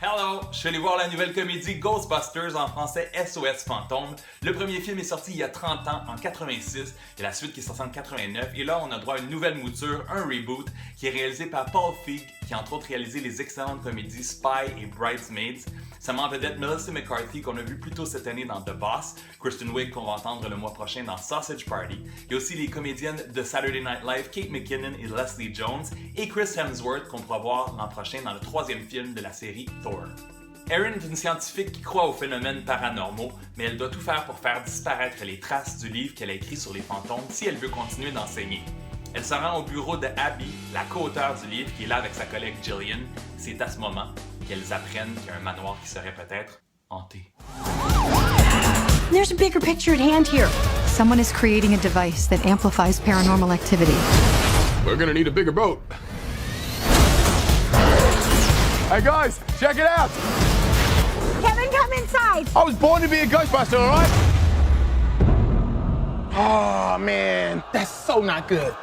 Hello! Je suis allé voir la nouvelle comédie Ghostbusters, en français SOS Fantôme. Le premier film est sorti il y a 30 ans, en 86, et la suite qui est sortie en 89. Et là, on a droit à une nouvelle mouture, un reboot, qui est réalisé par Paul Feig, qui a entre autres réalisé les excellentes comédies Spy et Bridesmaids. Ça met en vedette Melissa McCarthy, qu'on a vu plus tôt cette année dans The Boss, Kristen Wiig, qu'on va entendre le mois prochain dans Sausage Party. Il y a aussi les comédiennes de Saturday Night Live, Kate McKinnon et Leslie Jones, et Chris Hemsworth, qu'on pourra voir l'an prochain dans le troisième film de la série Thor. Erin est une scientifique qui croit aux phénomènes paranormaux, mais elle doit tout faire pour faire disparaître les traces du livre qu'elle a écrit sur les fantômes si elle veut continuer d'enseigner. Elle se rend au bureau de Abby, la co-auteure du livre, qui est là avec sa collègue Jillian. C'est à ce moment qu'elles apprennent qu'il y a un manoir qui serait peut-être hanté. There's a bigger picture at hand here. Someone is creating a device that amplifies paranormal activity. We're gonna need a bigger boat. Hey guys, check it out! Kevin, come inside! I was born to be a Ghostbuster, alright? Oh man, that's so not good.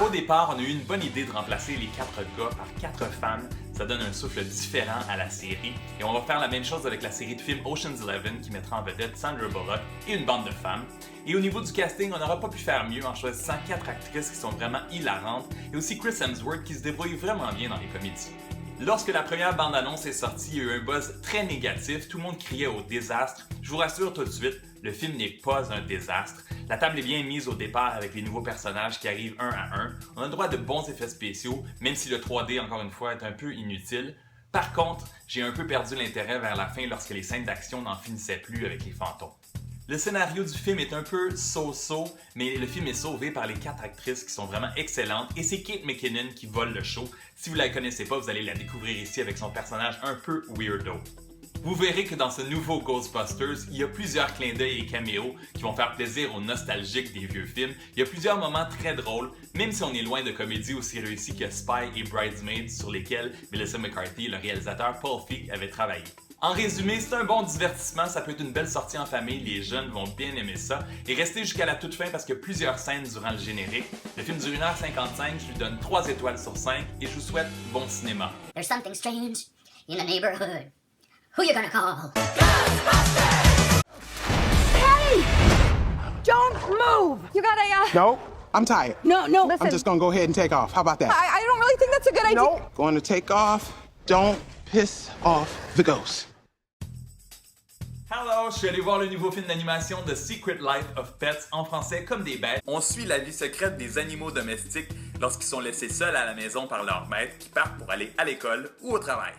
Au départ, on a eu une bonne idée de remplacer les 4 gars par 4 femmes. Ça donne un souffle différent à la série. Et on va faire la même chose avec la série de films Ocean's 11 qui mettra en vedette Sandra Bullock et une bande de femmes. Et au niveau du casting, on n'aura pas pu faire mieux en choisissant 4 actrices qui sont vraiment hilarantes et aussi Chris Hemsworth qui se débrouille vraiment bien dans les comédies. Lorsque la première bande-annonce est sortie, il y a eu un buzz très négatif, tout le monde criait au désastre. Je vous rassure tout de suite, le film n'est pas un désastre. La table est bien mise au départ avec les nouveaux personnages qui arrivent un à un. On a le droit de bons effets spéciaux, même si le 3D, encore une fois, est un peu inutile. Par contre, j'ai un peu perdu l'intérêt vers la fin lorsque les scènes d'action n'en finissaient plus avec les fantômes. Le scénario du film est un peu so-so, mais le film est sauvé par les 4 actrices qui sont vraiment excellentes et c'est Kate McKinnon qui vole le show. Si vous la connaissez pas, vous allez la découvrir ici avec son personnage un peu weirdo. Vous verrez que dans ce nouveau Ghostbusters, il y a plusieurs clins d'œil et caméos qui vont faire plaisir aux nostalgiques des vieux films. Il y a plusieurs moments très drôles, même si on est loin de comédies aussi réussies que Spy et Bridesmaids sur lesquelles Melissa McCarthy et le réalisateur Paul Feig avaient travaillé. En résumé, c'est un bon divertissement, ça peut être une belle sortie en famille, les jeunes vont bien aimer ça. Et restez jusqu'à la toute fin parce qu'il y a plusieurs scènes durant le générique. Le film dure 1h55, je lui donne 3 étoiles sur 5 et je vous souhaite bon cinéma. There's something strange in the neighborhood. Who you gonna call? Hey! Don't move! You got a, No, I'm tired. No, listen. I'm just gonna go ahead and take off. How about that? I don't really think that's a good idea. No, going to take off. Don't piss off the ghost. Hello, je suis allé voir le nouveau film d'animation The Secret Life of Pets, en français comme des bêtes. On suit la vie secrète des animaux domestiques lorsqu'ils sont laissés seuls à la maison par leur maître qui partent pour aller à l'école ou au travail.